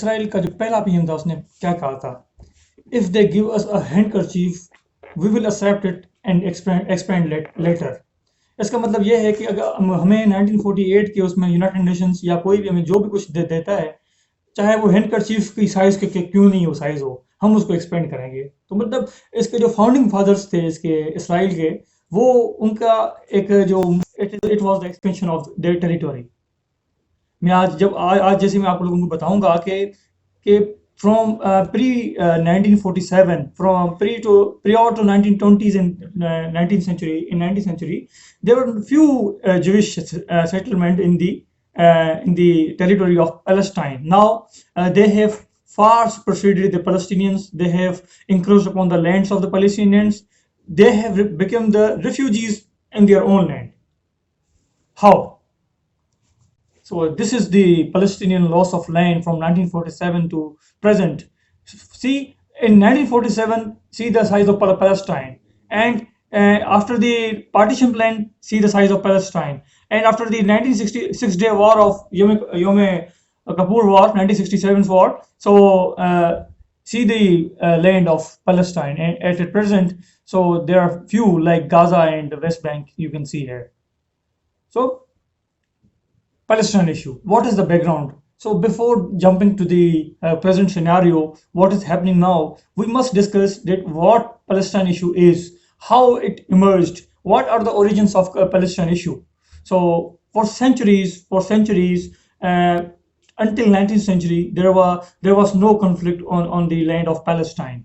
Israel का जो पहला पीएम था उसने क्या कहा था, if they give us a handkerchief we will accept it and expend later. इसका मतलब ये है कि अगर हमें 1948 के उसमें यूनाइटेड नेशंस या कोई भी हमें जो भी कुछ देता है, चाहे वो हैंडकरचीफ की साइज के क्यों नहीं हो साइज हो, हम उसको एक्सपेंड करेंगे। तो मतलब इसके जो फाउंडिंग फादर्स थे इसके इसराइल के, वो उनका एक जो it was the expansion of their territory. मैं आज जैसे मैं आप लोगों को बताऊंगा कि from pre 1947, from prior to 1920s and 19th century, there were few Jewish settlement in the territory of Palestine. Now they have far superseded the Palestinians. They have encroached upon the lands of the Palestinians. They have become the refugees in their own land. How? So this is the Palestinian loss of land from 1947 to present. See, in 1947, see the size of Palestine, and after the partition plan, see the size of Palestine, and after the 1966-day war of Yom Kippur War, 1967 war, so see the land of Palestine, and at the present, so there are few like Gaza and the West Bank you can see here. So Palestine issue. What is the background? So before jumping to the present scenario, what is happening now, we must discuss that what Palestine issue is, how it emerged, what are the origins of Palestine issue. So for centuries, until 19th century, there was no conflict on the land of Palestine.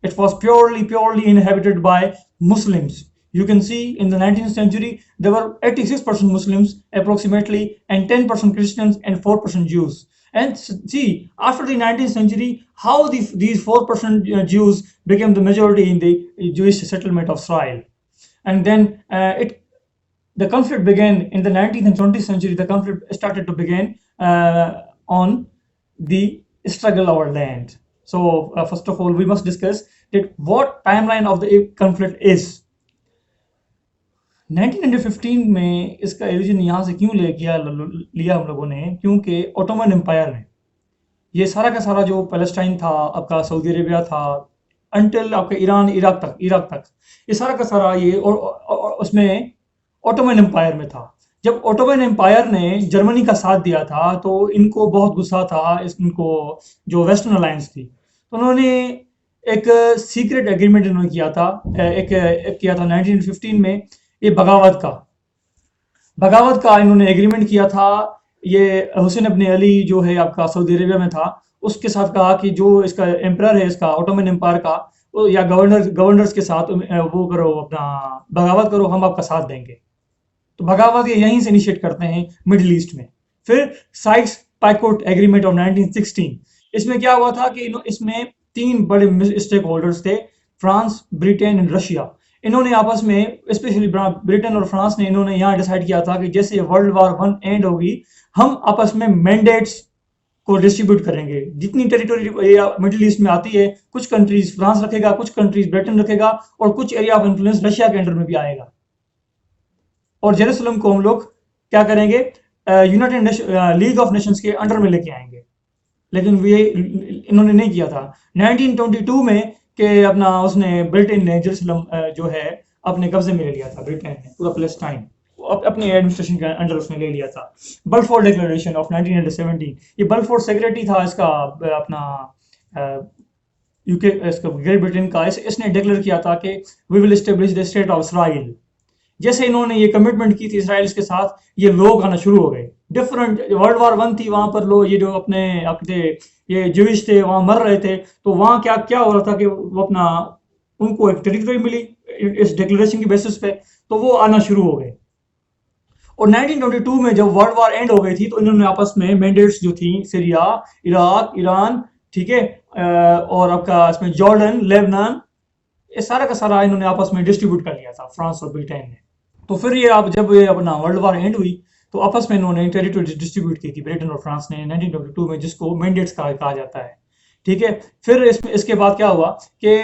It was purely inhabited by Muslims. You can see in the 19th century, there were 86% Muslims approximately, and 10% Christians and 4% Jews. And see, after the 19th century, how these 4% Jews became the majority in the Jewish settlement of Israel. And then the conflict began in the 19th and 20th century. The conflict started to begin on the struggle over land. So first of all, we must discuss that what timeline of the conflict is. 1915 में इसका origin यहाँ से क्यों लिया हम लोगों ने, क्योंकि ओटोमन एम्पायर ने ये सारा का सारा जो पैलेस्टाइन था, आपका सऊदी अरेबिया था, अंटिल आपका ईरान इराक तक ये सारा का सारा ये और उसमें ओटोमन एम्पायर में था। जब ओटोमन एम्पायर ने जर्मनी का साथ दिया था तो इनको बहुत गुस्सा था, इनको जो वेस्टर्न अलायंस थी, तो उन्होंने एक सीक्रेट एग्रीमेंट इन्होंने किया था, एक किया था 1915 में, ये बगावत का इन्होंने एग्रीमेंट किया था। ये हुसैन इब्न अली जो है आपका सऊदी अरेबिया में था, उसके साथ कहा कि जो इसका एम्परर है इसका ओटोमन एम्पायर का, या गवर्नर्स के साथ वो करो, अपना बगावत करो, हम आपका साथ देंगे। तो बगावत ये यहीं से इनिशिएट करते हैं मिडिल ईस्ट में। फिर साइक्स पाइकोट एग्रीमेंट ऑफ 1916, इसमें क्या हुआ था कि इसमें 3 बड़े स्टेक होल्डर्स थे, फ्रांस, ब्रिटेन एंड रशिया। इन्होंने आपस में, स्पेशली ब्रिटेन और फ्रांस ने, इन्होंने यहाँ डिसाइड किया था कि जैसे वर्ल्ड वार 1 एंड होगी, हम आपस में मैंडेट्स को डिस्ट्रीब्यूट करेंगे। जितनी टेरिटरी मिडिल ईस्ट में आती है, कुछ कंट्रीज फ्रांस रखेगा, कुछ कंट्रीज ब्रिटेन रखेगा, और कुछ एरिया ऑफ इन्फ्लुएंस रशिया के अंडर में भी आएगा। और जेरूसलम को हम लोग क्या करेंगे, यूनाइटेड लीग ऑफ नेशंस के अंडर में लेके आएंगे। लेकिन ये इन्होंने नहीं किया था। 1922 में कि अपना उसने ब्रिटेन ने जेरूसलम जो है अपने कब्जे में ले लिया था, ब्रिटेन ने पूरा पैलेस्टाइन अपने एडमिनिस्ट्रेशन के अंडर उसने ले लिया था। बल्फोर डिक्लेरेशन ऑफ 1917, ये बल्फोर सेक्रेटरी था इसका अपना यूके, इसका ग्रेट ब्रिटेन का, इसने डिक्लेयर किया था कि we will establish the state of Israel. जैसे इन्होंने ये कमिटमेंट की थी इसराइल के साथ, ये लोग आना शुरू हो गए। डिफरेंट वर्ल्ड वार 1 थी, वहां पर लोग ये जो अपने ये ज्यूइश थे वहां मर रहे थे, तो वहां क्या हो रहा था कि वो अपना उनको एक टेरिटरी मिली इस डिक्लेरेशन की बेसिस पे, तो वो आना शुरू हो गए। और 1922 में जब वर्ल्ड वार एंड हो गई थी, तो इन्होंने आपस में मैंडेट्स जो थी, सीरिया, इराक, ईरान, ठीक है, और आपका इसमें जॉर्डन, लेबनान, ये सारा का सारा इन्होंने आपस में डिस्ट्रीब्यूट कर लिया था, फ्रांस और ब्रिटेन ने। तो फिर ये जब ये अपना वर्ल्ड वार एंड हुई, तो आपस में इन्होंने टेरिटरी डिस्ट्रीब्यूट की थी ब्रिटेन और फ्रांस ने 1922 में, जिसको मैंडेट्स कहा जाता है, ठीक है। फिर इसके बाद क्या हुआ कि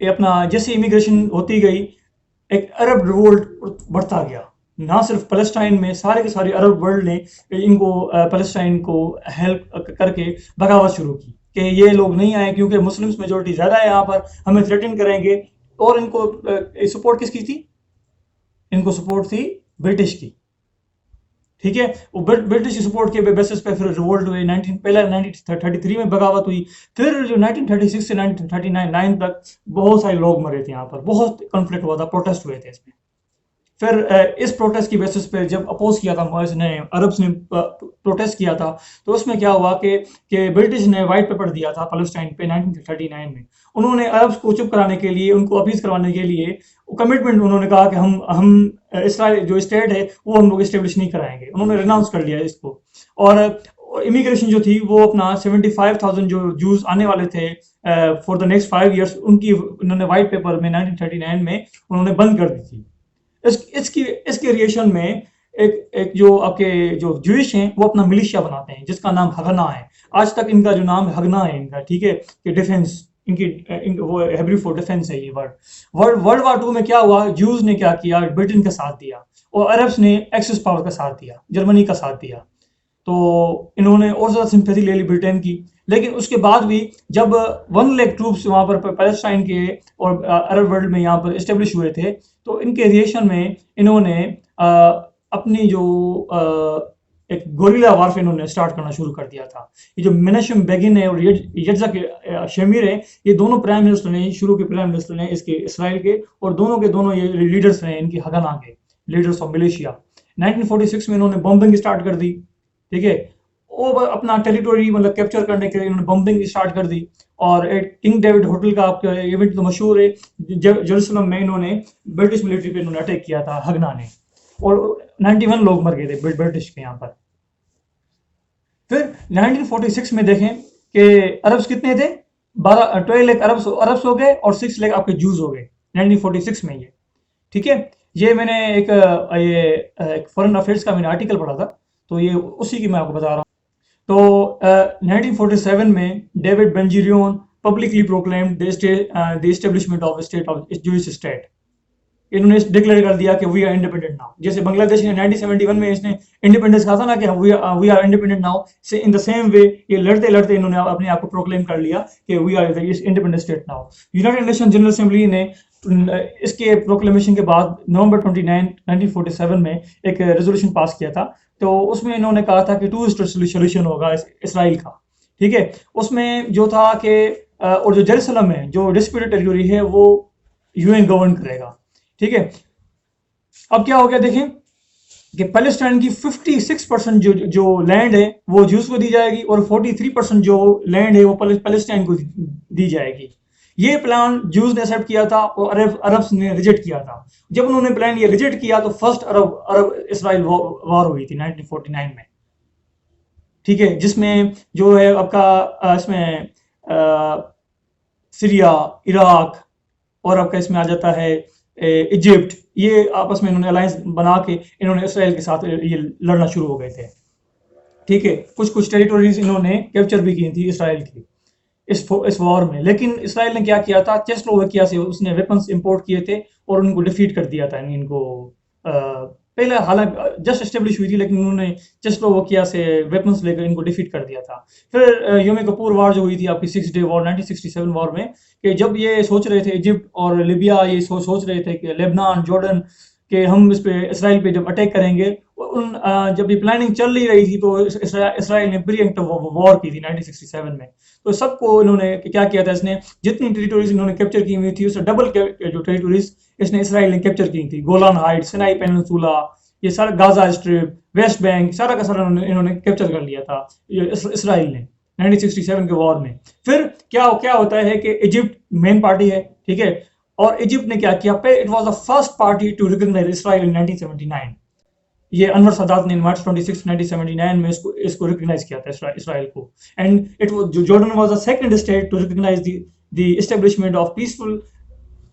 अपना जैसे इमिग्रेशन होती गई, एक अरब रिवोल्ट बढ़ता गया, ना सिर्फ पैलेस्टाइन में, सारे के सारे अरब वर्ल्ड ने इनको पैलेस्टाइन को हेल्प करके बगावत शुरू की कि ये लोग नहीं आए क्योंकि मुस्लिम्स मेजोरिटी ज़्यादा है यहाँ पर, हमें थ्रेटन करेंगे। और इनको सपोर्ट किसकी थी? इनको सपोर्ट थी ब्रिटिश की, ठीक है। वो ब्रिटिश की सपोर्ट के बेसिस पे फिर रिवोल्ट हुए। पहले 1933 में बगावत हुई, फिर जो 1936 से 1939 तक बहुत सारे लोग मरे थे यहाँ पर, बहुत कॉन्फ्लिक्ट हुआ था, प्रोटेस्ट हुए थे इसमें। फिर इस प्रोटेस्ट की बेसिस पे जब अपोज किया था ने अरब्स ने प्रोटेस्ट किया था, तो उसमें क्या हुआ कि ब्रिटिश ने वाइट पेपर दिया था पैलेस्टाइन पे 1939 में। उन्होंने अरब्स को चुप कराने के लिए, उनको अपीज करवाने के लिए कमिटमेंट उन्होंने कहा कि हम इसराइल जो स्टेट है वो हम लोग इस्टेब्लिश नहीं कराएंगे। उन्होंने रिनाउंस कर लिया इसको। और इमिग्रेशन जो थी वो अपना 75,000 जो जूस आने वाले थे फॉर द नेक्स्ट 5 ईयर्स, उनकी उन्होंने वाइट पेपर में 1939 में उन्होंने बंद कर दी थी। इसके रिएक्शन में एक जो आपके जो जूइश हैं वो अपना मिलिशिया बनाते हैं जिसका नाम हगना है। आज तक इनका जो नाम हगना है इनका, ठीक है, कि डिफेंस वो हेब्रू फॉर डिफेंस है ये वर्ल्ड वार 2 में क्या हुआ, जूस ने क्या किया, ब्रिटेन का साथ दिया और अरब्स ने एक्सिस पावर का साथ दिया, जर्मनी का साथ दिया। तो इन्होंने और ज़्यादा सिंपैथी ले ली ब्रिटेन की। लेकिन उसके बाद भी जब 1 लाख ट्रूप्स वहाँ पर पैलेस्टाइन के और अरब वर्ल्ड में यहाँ पर इस्टेब्लिश हुए थे, तो इनके रिएक्शन में इन्होंने अपनी जो एक गोरिल्ला वारफेयर इन्होंने स्टार्ट करना शुरू कर दिया था। ये जो मेनेशम बेगिन है और यट्ज़ाक शेमिर है, ये दोनों प्राइम मिनिस्टर ने, शुरू के प्राइम मिनिस्टर ने इसके इसराइल के, और दोनों के दोनों ये लीडर्स रहे इनकी हगना के, लीडर्स ऑफ मिलिशिया। 1946 में इन्होंने बॉम्बिंग स्टार्ट कर दी, ठीक है। वो अपना टेरिटोरी मतलब कैप्चर करने के लिए इन्होंने बॉम्बिंग स्टार्ट कर दी। और एक किंग डेविड होटल का आपका इवेंट तो मशहूर है, जेरूसलम में इन्होंने ब्रिटिश मिलिट्री पे इन्होंने अटैक किया था हगना ने, और 91 लोग मर गए थे ब्रिटिश के यहाँ पर। फिर 1946 में देखें कि अरब्स कितने थे, 12 लाख अरब्स हो गए और 6 लाख आपके जूस हो गए 1946 में ये, ठीक है। ये मैंने एक फॉरेन अफेयर्स का मैंने आर्टिकल पढ़ा था, तो ये उसी की मैं आपको बता रहा हूँ। तो 1947 में David Ben-Gurion publicly proclaimed the establishment of state of Jewish state. इन्होंने डिक्लेयर कर दिया कि वी आर इंडिपेंडेंट नाउ। जैसे बांग्लादेश ने 1971 में इसने इंडिपेंडेंस कहा था ना कि वी आर इंडिपेंडेंट नाउ, से इन द सेम वे ये लड़ते लड़ते इन्होंने अपने आप को प्रोक्लेम कर लिया कि we are independent state now. United Nation General Assembly ने इसके प्रोक्लेमेशन के बाद नवंबर 29 1947 में एक रेजोल्यूशन पास किया था। तो उसमें इन्होंने कहा था कि 2 स्टेट सोल्यूशन होगा इसराइल का, ठीक है। उसमें जो था कि और जो जेरूसलम है, जो डिस्प्यूटेड टेरिटरी है, वो यूएन गवर्न करेगा, ठीक है। अब क्या हो गया देखें कि पैलेस्टाइन की 56% जो लैंड है वो जूस को दी जाएगी और 43% जो लैंड है वो पैलेस्टाइन को दी जाएगी। ये प्लान जूस ने एक्सेप्ट किया था और अरब्स ने रिजेक्ट किया था। जब उन्होंने प्लान ये रिजेक्ट किया तो फर्स्ट अरब इसराइल वॉर हुई थी 1949 में, ठीक है, जिसमें जो है आपका इसमें सीरिया, इराक और आपका इसमें आ जाता है इजिप्ट, ये आपस में इन्होंने अलायंस बना के इन्होंने इसराइल के साथ ये लड़ना शुरू हो गए थे, ठीक है। कुछ टेरिटोरीज इन्होंने कैप्चर भी की थी इसराइल की इस वॉर में। लेकिन इसराइल ने क्या किया था, चेस्लोवाकिया से उसने वेपन्स इंपोर्ट किए थे और उनको डिफीट कर दिया था इनको। पहले हालांकि जस्ट एस्टेब्लिश हुई थी, लेकिन उन्होंने चेस्लोवाकिया से वेपन्स लेकर इनको डिफीट कर दिया था। फिर योम किप्पुर वॉर जो हुई थी आपकी 6 डे वॉर 1967 वॉर में, कि जब ये सोच रहे थे इजिप्ट और लीबिया, ये सोच रहे थे कि लेबनान, जॉर्डन कि हम इस पे इसराइल पे जब अटैक करेंगे, जब ये प्लानिंग चल रही थी तो इसराइल ने प्रीएम्प्टिव वॉर की थी 1967 में। तो सबको इन्होंने क्या किया था, इसने जितनी टेरिटोरीज इन्होंने कैप्चर की हुई थी उससे डबल जो टेरिटोरीज इसने इसराइल ने कैप्चर की थी। गोलान हाइट्स, सिनाई पेनिनसुला, ये सारा गाजा स्ट्रिप, वेस्ट बैंक, सारा का सारा इन्होंने कैप्चर कर लिया था इसराइल ने 1967 के वॉर में। फिर क्या होता है कि इजिप्ट मेन पार्टी है, ठीक है, और इजिप्ट ने क्या किया, it was the first party to recognise Israel in 1979। ये अनवर सदात ने मार्च 26 1979 में इसको रिकॉग्नाइज किया था इसराइल को। And it was Jordan was the second state to recognise the establishment of peaceful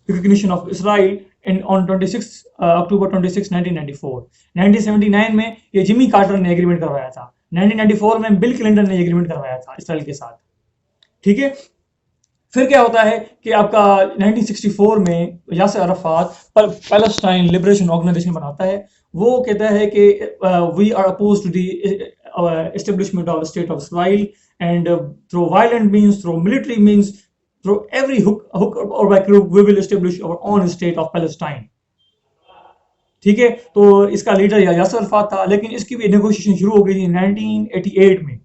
recognition of Israel on 26 October 26 1994। 1979 में ये जिमी कार्टर ने एग्रीमेंट करवाया था, 1994 में बिल क्लिंटन ने एग्रीमेंट करवाया था इसराइल के साथ, ठीक है। फिर क्या होता है कि आपका 1964 में Yasser Arafat Palestine Liberation Organization बनाता है वो कहता है कि we are oppose to the establishment of the state of Israel, and through violent means, through military means, through every hook or by crook, we will establish our own state of Palestine. ठीक है, तो इसका leader यासर Arfat था, लेकिन इसकी भी negotiation शुरू हो गई थी 1988 में।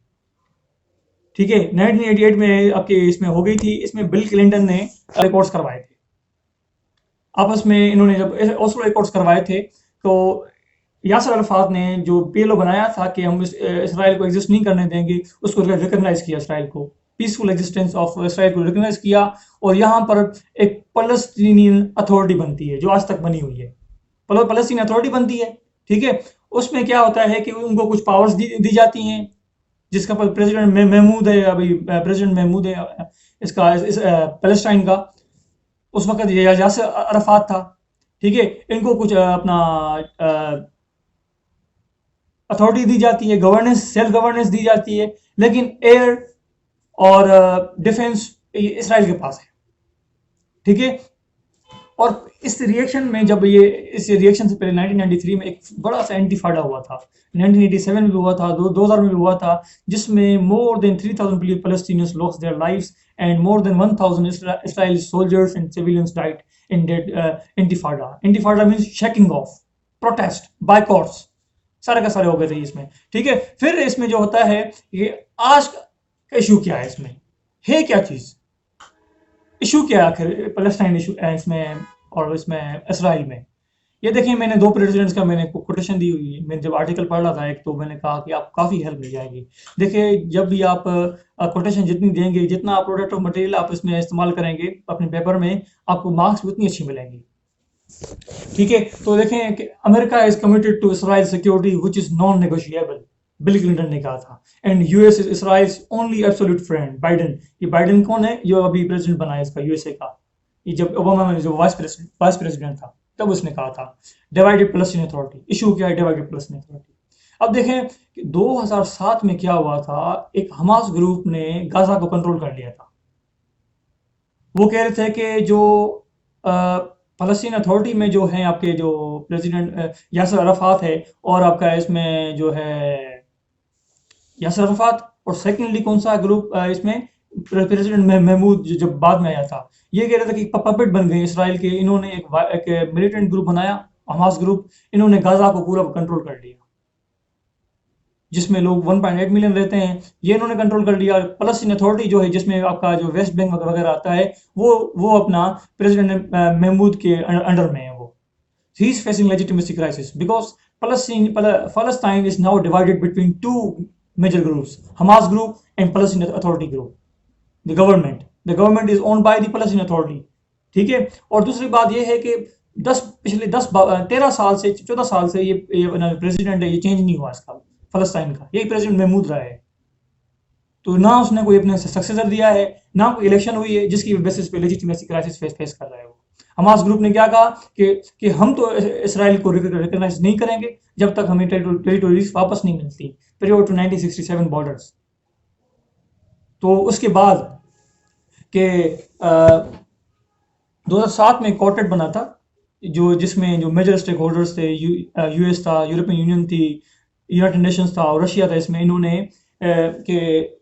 ठीक है, 1988 में आपके इसमें हो गई थी, इसमें बिल क्लिंटन ने रिकॉर्ड्स करवाए थे आपस में। इन्होंने जब ओस्लो रिकॉर्ड्स करवाए थे तो यासर अरफात ने जो पीएलओ बनाया था कि हम इसराइल को एग्जिस्ट नहीं करने देंगे, उसको रिकॉग्नाइज किया, इसराइल को पीसफुल एग्जिस्टेंस ऑफ इसराइल को रिकॉग्नाइज किया, और यहाँ पर एक फलस्तीनियन अथॉरिटी बनती है जो आज तक बनी हुई है, फलस्तीन अथॉरिटी बनती है। ठीक है, उसमें क्या होता है कि उनको कुछ पावर्स दी जाती हैं, जिसका प्रेसिडेंट महमूद है, अभी प्रेसिडेंट महमूद है इसका पैलेस्टाइन का, उस वक्त यासर अरफात था। ठीक है, इनको कुछ अपना अथॉरिटी दी जाती है, गवर्नेंस, सेल्फ गवर्नेंस दी जाती है, लेकिन एयर और डिफेंस इसराइल के पास है। ठीक है, और इस रिएक्शन में जब ये इस रिएक्शन से पहले 1993 में एक बड़ा सा इंतिफाडा हुआ था, 1987 में भी हुआ था, 2000 में भी हुआ था, जिसमें more than 3000 Palestinians lost their lives and more than 1000 Israeli soldiers and civilians died in that intifada. Intifada means shaking off, protest, boycotts, सारे का सारे हो गए थे इसमें। ठीक है, फिर इसमें जो होता है ये आज का इशू क्या है, इसमें है क्या चीज, इशू क्या है आखिर पैलेस्टाइन इशू इसमें और इसमें इसराइल में। ये देखिए, मैंने दो प्रेसिडेंट्स का मैंने कोटेशन दी हुई है, मैंने जब आर्टिकल पढ़ रहा था एक, तो मैंने कहा कि आप काफ़ी हेल्प मिल जाएगी। देखिए, जब भी आप कोटेशन जितनी देंगे, जितना आप प्रोडक्ट ऑफ मटेरियल आप इसमें इस्तेमाल करेंगे अपने पेपर में, आपको मार्क्स उतनी अच्छी मिलेंगी। ठीक है, तो देखें कि America is committed to Israel security which is non negotiable, Bill Clinton ने कहा था, and US is Israel's only absolute friend. Biden, ये बाइडेन कौन है, जो अभी प्रेसिडेंट बना है इसका यूएसए का, ये जब ओबामा में जो वाइस प्रेसिडेंट था तब उसने कहा था। डिवाइडेड पैलेस्टीन अथॉरिटी, इशू क्या है, डिवाइडेड पैलेस्टीन अथॉरिटी। अब देखें कि 2007 में क्या हुआ था, एक हमास ग्रुप ने गाजा को कंट्रोल कर लिया था। वो कह रहे थे कि जो फलस्तीन अथॉरिटी में जो है आपके जो प्रेसिडेंट यासर अरफात है, और आपका इसमें जो है यासर अरफात, और सेकेंडली कौन सा ग्रुप इसमें प्रेसिडेंट महमूद जब बाद में आया था, ये कह रहे थे कि पपेट बन गए इसराइल के। इन्होंने एक मिलिटेंट ग्रुप बनाया, हमास ग्रुप, इन्होंने गाजा को पूरा कंट्रोल कर लिया, जिसमें लोग 1.8 मिलियन रहते हैं, ये इन्होंने कंट्रोल कर लिया। फलस्तीन अथॉरिटी जो है, जिसमें आपका जो वेस्ट बैंक वगैरह आता है, वो अपना प्रेसिडेंट महमूद के अंडर में है। वो he is facing legitimacy crisis because Palestine is now divided between two major groups, Hamas group and Palestinian Authority group. The government is owned by the Palestinian Authority. ठीक है, और दूसरी बात ये है कि पिछले 13 साल से 14 साल से ये प्रेसिडेंट है, ये चेंज नहीं हुआ इसका, फलस्तीन का यही प्रेसिडेंट महमूद रहा है। तो ना उसने कोई अपने सक्सेसर दिया है, ना कोई इलेक्शन हुई है जिसकी बेसिस पे लेजिटिमेसी क्राइसिस फेस कर रहा है वो। हमास ग्रुप ने क्या कहा कि हम तो इसराइल को रिकॉग्नाइज नहीं करेंगे जब तक हमें टेरिटोरीज वापस नहीं मिलती, पीरियड टू 1967 बॉर्डर्स। तो उसके बाद के 2007 में क्वार्टेट बना था, जिसमें जो मेजर स्टेक होल्डर्स थे, यूएस था, यूरोपियन यूनियन थी, यूनाइटेड नेशंस था और रशिया था। इसमें इन्होंने कि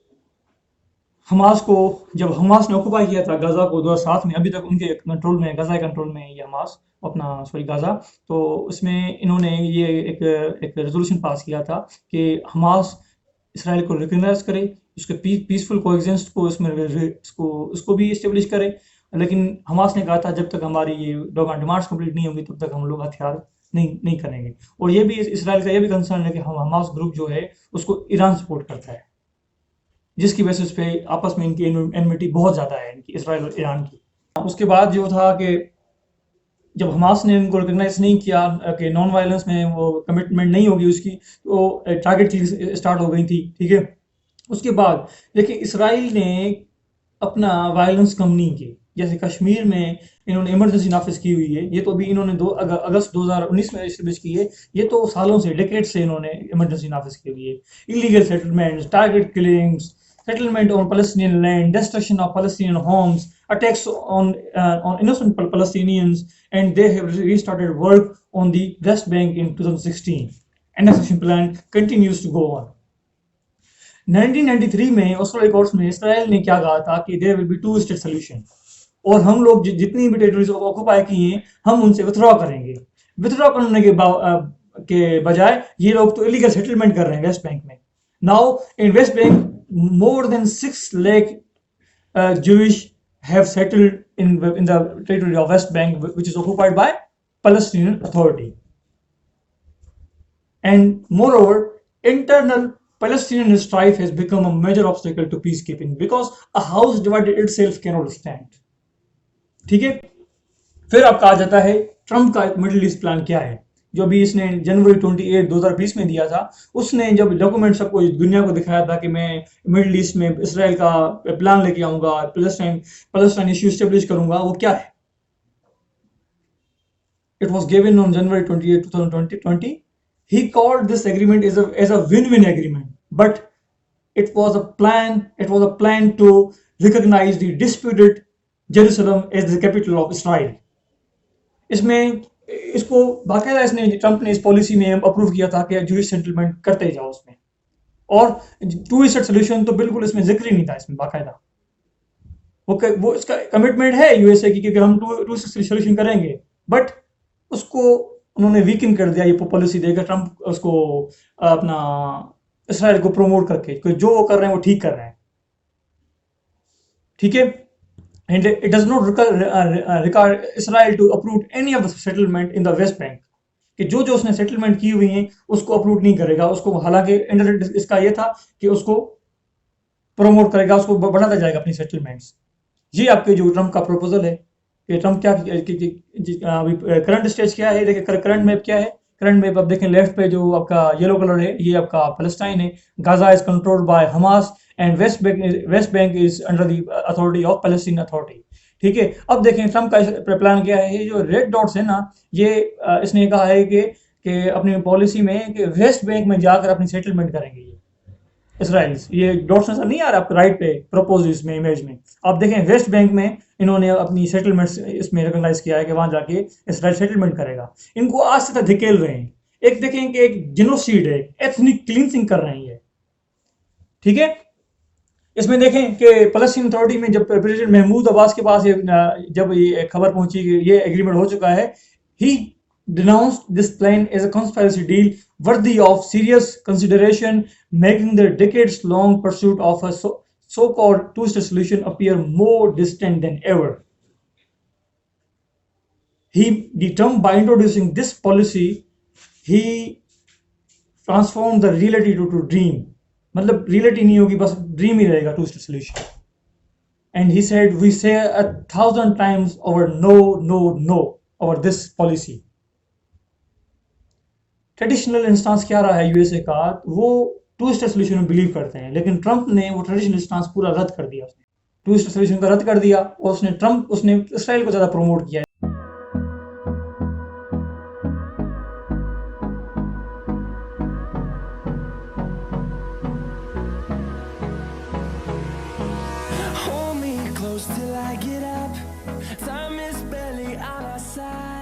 हमास को, जब हमास ने ऑक्युपाई किया था गाजा को 2007 में, अभी तक उनके कंट्रोल में, गाजा कंट्रोल में है ये हमास, गाजा। तो उसमें इन्होंने ये एक रेजोल्यूशन पास किया था कि हमास इसराइल को रिकॉग्नाइज करे, उसके पीसफुल कोएग्जिस्ट को उसको भी इस्टेब्लिश करे। लेकिन हमास ने कहा था जब तक हमारी ये डिमांड्स कंप्लीट नहीं होंगी तब तक हम लोग हथियार नहीं करेंगे। और ये भी इसराइल का ये भी कंसर्न है कि हमास ग्रुप जो है उसको ईरान सपोर्ट करता है, जिसकी बेसिस पे आपस में इनकी एनमिटी बहुत ज़्यादा है, इनकी इसराइल और ईरान की। उसके बाद जो था कि जब हमास ने इनको रिकॉग्नाइज नहीं किया कि नॉन वायलेंस में वो कमिटमेंट नहीं होगी उसकी, तो टारगेट किलिंग स्टार्ट हो गई थी। ठीक है, उसके बाद देखिए इसराइल ने अपना वायलेंस कम नहीं की। जैसे कश्मीर में इन्होंने इमरजेंसी नाफिज की हुई है, ये तो अभी इन्होंने अगस्त 2019 में इस्टेब्लिश की है, ये तो सालों से, डेकेड से इन्होंने इमरजेंसी नाफिज की हुई है। Illegal settlements, target killings, settlement on Palestinian land, destruction of Palestinian homes, attacks on innocent Palestinians, and they have restarted work on the West Bank in 2016. Annexation plan continues to go on. 1993 में Oslo accords में Israel ने क्या कहा था कि there will be two state solution, और हम लोग जितनी भी टेरिटरीज ऑक्युपाई की हैं हम उनसे विथड्रॉ करेंगे। विथड्रॉ करने के बजाय ये लोग तो इलीगल सेटलमेंट कर रहे हैं वेस्ट बैंक में। Now in West Bank more than 6 lakh Jewish have settled in the territory of West Bank, which is occupied by Palestinian Authority. And moreover, internal Palestinian strife has become a major obstacle to peacekeeping because a house divided itself cannot stand. ठीक है, फिर अब कहा जाता है Trump का middle east plan क्या है, जो भी इसने जनवरी 28 2020 में दिया था। उसने जब डॉक्यूमेंट सबको दुनिया को दिखाया था कि मैं मिडिल ईस्ट में इसराइल का प्लान लेके आऊंगा, पैलेस्टाइन इश्यू स्टेब्लिश करूंगा, वो क्या है? It was given on January 28 2020. He called this agreement as a win-win agreement, but it was a plan to recognize the disputed Jerusalem as the capital of Israel. इसमें इसको बाकायदा इसने Trump ने इस पॉलिसी में अप्रूव किया था कि जूइश सेटलमेंट करते जाओ उसमें, और टू स्टेट सोल्यूशन तो बिल्कुल इसमें जिक्र ही नहीं था इसमें बाकायदा। वो इसका कमिटमेंट है यूएसए की कि हम टू स्टेट सोल्यूशन करेंगे, बट उसको उन्होंने वीकन कर दिया ये पॉलिसी देकर ट्रंप उसको अपना इसराइल को प्रमोट करके जो वो कर रहे हैं वो ठीक कर रहे हैं। ठीक है, and it does not require Israel to approve any of the settlement in the West Bank, कि जो उसने सेटलमेंट की हुई हैं उसको अप्रूव नहीं करेगा उसको, हालांकि इसका ये था कि उसको प्रमोट करेगा, उसको बढ़ाता जाएगा अपनी सेटलमेंट्स। ये आपके जो ट्रंप का प्रपोजल है कि ट्रंप क्या अभी करंट स्टेज क्या है, देखिए करंट मैप क्या है। करंट मैप आप देखें लेफ्ट पे जो आपका येलो कलर है ये आपका पैलेस्टाइन है, Gaza is controlled by Hamas and West Bank is under the authority of Palestine authority. ठीक है, अब देखें ट्रंप का प्लान क्या है। ये जो रेड डॉट्स है ना, ये इसने कहा है कि अपनी पॉलिसी में कि वेस्ट बैंक में जाकर अपनी सेटलमेंट करेंगे ये इसराइल। ये डॉट्स नजर नहीं आ रहा आपको राइट पे प्रपोज इसमें इमेज में, आप देखें वेस्ट बैंक में इन्होंने अपनी सेटलमेंट्स इसमें रिकॉग्नाइज किया है कि वहां जाके इसराइल सेटलमेंट करेगा। इनको आज से तक धकेल रहे हैं। एक देखें कि एक जिनोसाइड है, एथनिक क्लींसिंग कर रहे हैं ये। ठीक है, इसमें देखें कि पैलेस्टीन अथॉरिटी में जब प्रेसिडेंट महमूद अब्बास के पास जब ये खबर पहुंची कि ये एग्रीमेंट हो चुका है, ही denounced this plan as a conspiracy deal worthy of serious consideration, making the decades-long pursuit of a so-called two-state solution appear more distant than ever. The Trump, by introducing this policy, he transformed the reality to dream. मतलब reality नहीं होगी, बस dream ही रहेगा two-state solution. And he said, we say 1,000 times over no over this policy. Traditional instance क्या रहा है USA का, वो टू स्टेट सोल्यूशन में बिलीव करते हैं, लेकिन ट्रंप ने वो ट्रेडिशनल इंस्टांस पूरा रद्द कर दिया। उसने टू स्टेट सोल्यूशन का रद्द कर दिया और उसने इसराइल को ज्यादा प्रमोट किया। Hold me close till I get up. Time is barely on our side.